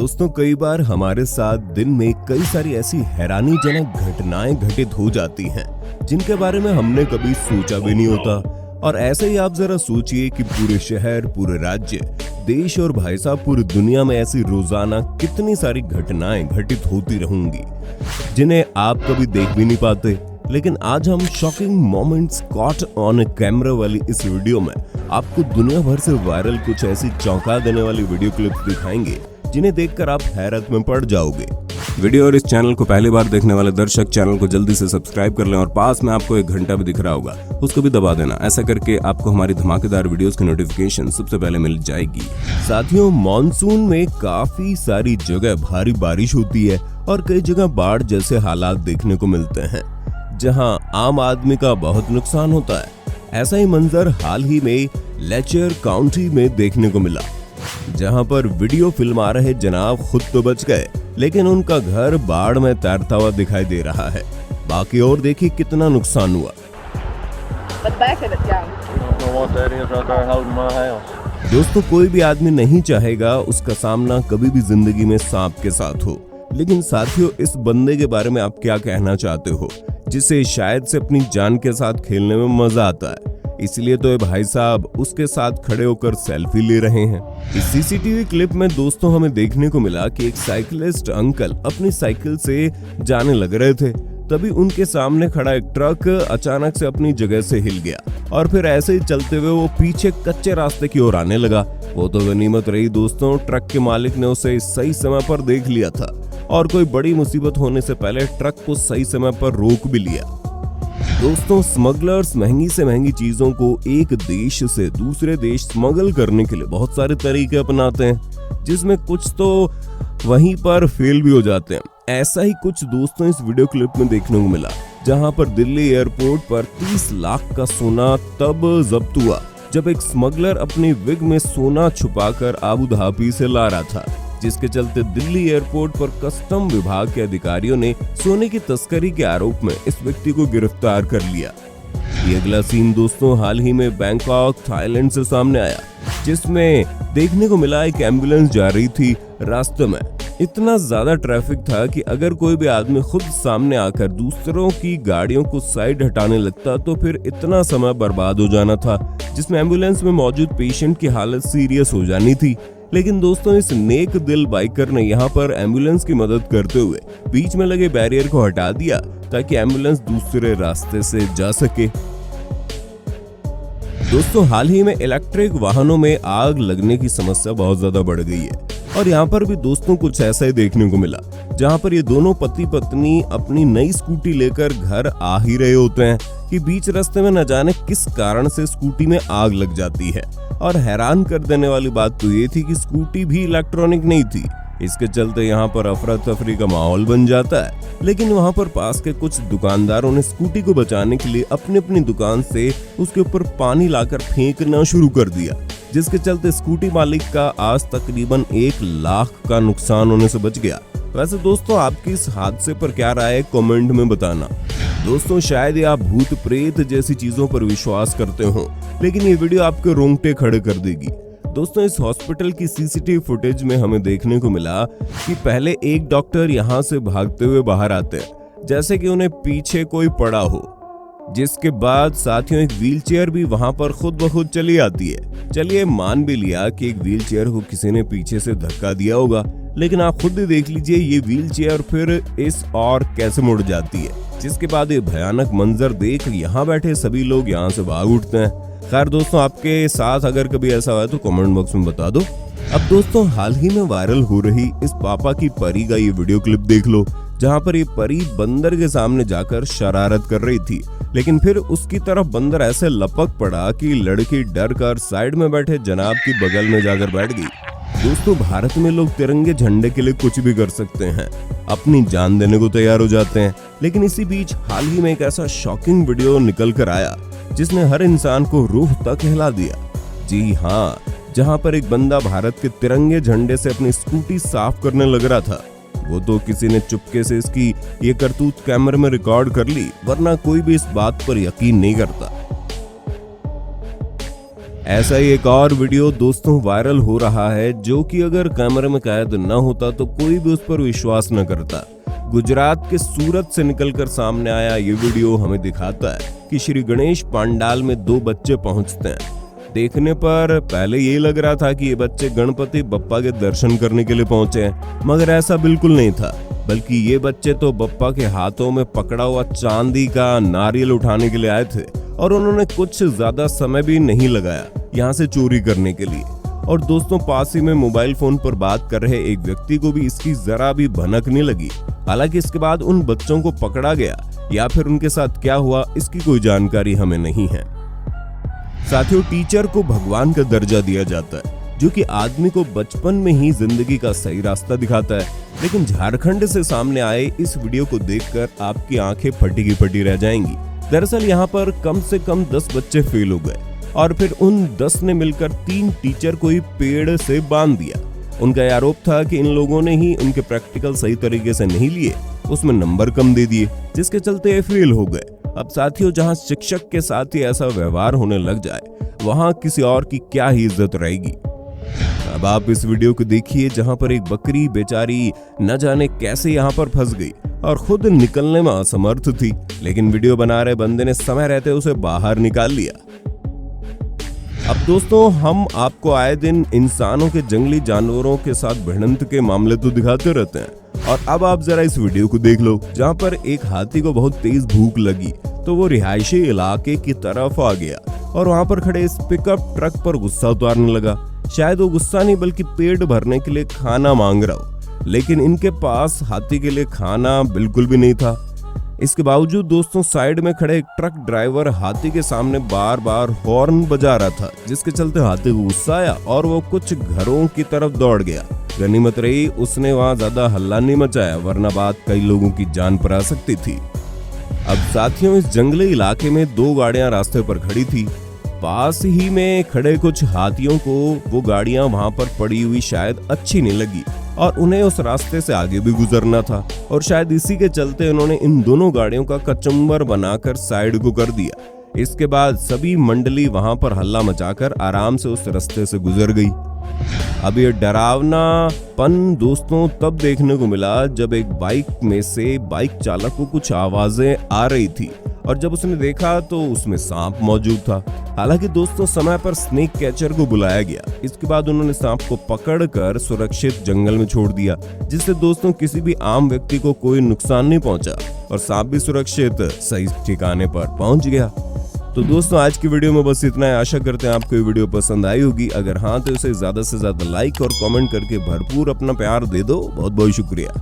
दोस्तों कई बार हमारे साथ दिन में कई सारी ऐसी हैरानीजनक घटनाएं घटित हो जाती हैं जिनके बारे में हमने कभी सोचा भी नहीं होता। और ऐसे ही आप जरा सोचिए कि पूरे शहर, पूरे राज्य, देश और भाई साहब पूरी दुनिया में ऐसी रोजाना कितनी सारी घटनाएं घटित होती रहूंगी जिन्हें आप कभी देख भी नहीं पाते। लेकिन आज हम shocking moments caught on camera वाली इस वीडियो में आपको दुनिया भर से वायरल कुछ ऐसी चौंका देने वाली वीडियो क्लिप्स दिखाएंगे जिन्हें देखकर आप हैरत में पड़ जाओगे। वीडियो और इस चैनल को पहली बार देखने वाले दर्शक चैनल को जल्दी से सब्सक्राइब कर लें और पास में आपको एक घंटा भी दिख रहा होगा, उसको भी दबा देना। ऐसा करके आपको हमारी धमाकेदार वीडियोस की नोटिफिकेशन सबसे पहले मिल जाएगी। साथियों, मॉनसून में काफी सारी जगह भारी बारिश होती है और कई जगह बाढ़ जैसे हालात देखने को मिलते हैं जहां आम आदमी का बहुत नुकसान होता है। ऐसा ही मंजर हाल ही में लेचर काउंटी में देखने को मिला, जहां पर वीडियो फिल्मा रहे जनाब खुद तो बच गए लेकिन उनका घर बाढ़ में तैरता हुआ दिखाई दे रहा है। बाकी और देखिए कितना नुकसान हुआ। दोस्तों, कोई भी आदमी नहीं चाहेगा उसका सामना कभी भी जिंदगी में सांप के साथ हो, लेकिन साथियों इस बंदे के बारे में आप क्या कहना चाहते हो जिसे शायद से अपनी जान के साथ खेलने में मजा आता है। इसलिए तो ये भाई साहब उसके साथ खड़े होकर सेल्फी ले रहे हैं। इस सीसीटीवी क्लिप में दोस्तों हमें देखने को मिला कि एक साइकिलिस्ट अंकल अपनी साइकिल से जाने लग रहे थे, तभी उनके सामने खड़ा एक ट्रक अचानक से अपनी जगह से हिल गया और फिर ऐसे ही चलते हुए वो पीछे कच्चे रास्ते की ओर आने लगा। वो तो गनीमत रही दोस्तों, ट्रक के मालिक ने उसे सही समय पर देख लिया था और कोई बड़ी मुसीबत होने से पहले ट्रक को सही समय पर रोक भी लिया। दोस्तों, स्मगलर्स महंगी से महंगी चीजों को एक देश से दूसरे देश स्मगल करने के लिए बहुत सारे तरीके अपनाते हैं, जिसमें कुछ तो वहीं पर फेल भी हो जाते हैं। ऐसा ही कुछ दोस्तों इस वीडियो क्लिप में देखने को मिला, जहां पर दिल्ली एयरपोर्ट पर 30 लाख का सोना तब जब्त हुआ जब एक स्मगलर अपनी विग में सोना छुपाकर आबू धाबी से ला रहा था, जिसके चलते दिल्ली एयरपोर्ट पर कस्टम विभाग के अधिकारियों ने सोने की तस्करी के आरोप में इस व्यक्ति को गिरफ्तार कर लिया। ये अगला सीन दोस्तों हाल ही में बैंकॉक, थाईलैंड से सामने आया, जिसमें देखने को मिला एक एम्बुलेंस जा रही थी। रास्ते में इतना ज्यादा ट्रैफिक था कि अगर कोई भी आदमी खुद सामने आकर दूसरों की गाड़ियों को साइड हटाने लगता तो फिर इतना समय बर्बाद हो जाना था, जिसमें एम्बुलेंस में मौजूद पेशेंट की हालत सीरियस हो जानी थी। लेकिन दोस्तों इस नेक दिल बाइकर ने यहाँ पर एम्बुलेंस की मदद करते हुए बीच में लगे बैरियर को हटा दिया ताकि एम्बुलेंस दूसरे रास्ते से जा सके। दोस्तों, हाल ही में इलेक्ट्रिक वाहनों में आग लगने की समस्या बहुत ज्यादा बढ़ गई है और यहाँ पर भी दोस्तों कुछ ऐसा ही देखने को मिला, जहाँ पर ये दोनों पति पत्नी अपनी नई स्कूटी लेकर घर आ ही रहे होते हैं कि बीच रास्ते में न जाने किस कारण से स्कूटी में आग लग जाती है। और हैरान कर देने वाली बात तो ये थी कि स्कूटी भी इलेक्ट्रॉनिक नहीं थी। इसके चलते यहाँ पर अफरा तफरी का माहौल बन जाता है, लेकिन वहाँ पर पास के कुछ दुकानदारों ने स्कूटी को बचाने के लिए अपनी अपनी दुकान से उसके ऊपर पानी लाकर फेंकना शुरू कर दिया, जिसके चलते स्कूटी मालिक का आज तकरीबन 1 लाख का नुकसान होने से बच गया। वैसे दोस्तों आपकी इस हादसे पर क्या राय है कमेंट में बताना। दोस्तों, शायद ये आप भूत प्रेत जैसी चीजों पर विश्वास करते हो, लेकिन ये वीडियो आपके रोंगटे खड़े कर देगी। दोस्तों, इस हॉस्पिटल की सीसीटीवी फुटेज में हमें देखने को मिला कि पहले एक डॉक्टर यहाँ से भागते हुए बाहर आते हैं जैसे कि उन्हें पीछे कोई पड़ा हो, जिसके बाद साथियों एक व्हीलचेयर भी वहां पर खुद ब खुद चली आती है। चलिए मान भी लिया कि एक व्हीलचेयर को किसी ने पीछे से धक्का दिया होगा, लेकिन आप खुद ही देख लीजिए ये व्हीलचेयर फिर इस और कैसे मुड़ जाती है, जिसके बाद ये भयानक मंजर देख यहाँ बैठे सभी लोग यहाँ से भाग उठते हैं। खैर दोस्तों, आपके साथ अगर कभी ऐसा हुआ तो कमेंट बॉक्स में बता दो। अब दोस्तों हाल ही में वायरल हो रही इस पापा की परी का ये वीडियो क्लिप देख लो, जहाँ पर ये परी बंदर के सामने जाकर शरारत कर रही थी, लेकिन फिर उसकी तरफ बंदर ऐसे लपक पड़ा कि लड़की डर कर साइड में बैठे जनाब की बगल में जाकर बैठ गई। दोस्तों, भारत में लोग तिरंगे झंडे के लिए कुछ भी कर सकते हैं, अपनी जान देने को तैयार हो जाते हैं, लेकिन इसी बीच हाल ही में एक ऐसा शॉकिंग वीडियो निकल कर आया जिसने हर इंसान को रूह तक हिला दिया। जी हाँ, जहाँ पर एक बंदा भारत के तिरंगे झंडे से अपनी स्कूटी साफ करने लग रहा था। वो तो किसी ने चुपके से इसकी ये करतूत कैमरे में रिकॉर्ड कर ली, वरना कोई भी इस बात पर यकीन नहीं करता। ऐसा ही एक और वीडियो दोस्तों वायरल हो रहा है, जो कि अगर कैमरे में कैद न होता तो कोई भी उस पर विश्वास न करता। गुजरात के सूरत से निकलकर सामने आया ये वीडियो हमें दिखाता है कि श्री गणेश पंडाल में 2 बच्चे पहुंचते हैं। देखने पर पहले ये लग रहा था कि ये बच्चे गणपति बप्पा के दर्शन करने के लिए पहुंचे हैं, मगर ऐसा बिल्कुल नहीं था, बल्कि ये बच्चे तो बप्पा के हाथों में पकड़ा हुआ चांदी का नारियल उठाने के लिए आए थे और उन्होंने कुछ ज्यादा समय भी नहीं लगाया यहाँ से चोरी करने के लिए। और दोस्तों, पास ही में मोबाइल फोन पर बात कर रहे एक व्यक्ति को भी इसकी जरा भी भनक नहीं लगी। हालांकि इसके बाद उन बच्चों को पकड़ा गया या फिर उनके साथ क्या हुआ इसकी कोई जानकारी हमें नहीं है। साथियों, टीचर को भगवान का दर्जा दिया जाता है, जो कि आदमी को बचपन में ही जिंदगी का सही रास्ता दिखाता है। लेकिन झारखंड से सामने आए इस वीडियो को देखकर आपकी आंखें फटी की फटी रह जाएंगी। दरअसल यहाँ पर कम से कम 10 बच्चे फेल हो गए और फिर उन 10 ने मिलकर 3 टीचर को ही पेड़ से बांध दिया। उनका आरोप था कि इन लोगों ने ही उनके प्रैक्टिकल सही तरीके से नहीं लिए, उसमें नंबर कम दे दिए, जिसके चलते ये फेल हो गए। अब साथियों, जहां शिक्षक के साथ ही ऐसा व्यवहार होने लग जाए, वहां किसी और की क्या ही इज्जत रहेगी। अब आप इस वीडियो को देखिए, जहां पर एक बकरी बेचारी न जाने कैसे यहां पर फंस गई और खुद निकलने में असमर्थ थी, लेकिन वीडियो बना रहे बंदे ने समय रहते उसे बाहर निकाल लिया। अब दोस्तों, हम आपको आए दिन इंसानों के जंगली जानवरों के साथ भिड़ंत के मामले तो दिखाते रहते हैं, और अब आप जरा इस वीडियो को देख लो, जहां पर एक हाथी को बहुत तेज भूख लगी तो वो रिहायशी इलाके की तरफ आ गया और वहां पर खड़े इस पिकअप ट्रक पर गुस्सा उतारने लगा। शायद वो गुस्सा नहीं बल्कि पेट भरने के लिए खाना मांग रहा हो, लेकिन इनके पास हाथी के लिए खाना बिल्कुल भी नहीं था। इसके बावजूद दोस्तों, साइड में खड़े एक ट्रक ड्राइवर हाथी के सामने बार बार हॉर्न बजा रहा था, जिसके चलते हाथी को गुस्सा आया और वो कुछ घरों की तरफ दौड़ गया। गनीमत रही उसने वहां ज्यादा हल्ला नहीं मचाया, वरना बात कई लोगों की जान पर आ सकती थी। अब साथियों, इस जंगली इलाके में 2 गाड़ियां रास्ते पर खड़ी थी। पास ही में खड़े कुछ हाथियों को वो गाड़ियां वहां पर पड़ी हुई शायद अच्छी नहीं लगी और उन्हें उस रास्ते से आगे भी गुजरना था, और शायद इसी के चलते उन्होंने इन दोनों गाड़ियों का कचुम्बर बनाकर साइड को कर दिया। इसके बाद सभी मंडली वहां पर हल्ला मचाकर आराम से उस रास्ते से गुजर गई। अब ये डरावनापन दोस्तों तब देखने को मिला जब एक बाइक में से बाइक चालक को कुछ आवाजें आ रही थी, और जब उसने देखा तो उसमें सांप मौजूद था। हालांकि दोस्तों, समय पर स्नेक कैचर को बुलाया गया। इसके बाद उन्होंने सांप को पकड़कर सुरक्षित जंगल में छोड़ दिया, जिससे दोस्तों किसी भी आम व्यक्ति को कोई नुकसान नहीं पहुंचा और सांप भी सुरक्षित सही ठिकाने पर पहुंच गया। तो दोस्तों, आज की वीडियो में बस इतना है। आशा करते हैं आपको ये वीडियो पसंद आई होगी। अगर हाँ, तो इसे ज्यादा से ज्यादा लाइक और कमेंट करके भरपूर अपना प्यार दे दो। बहुत बहुत शुक्रिया।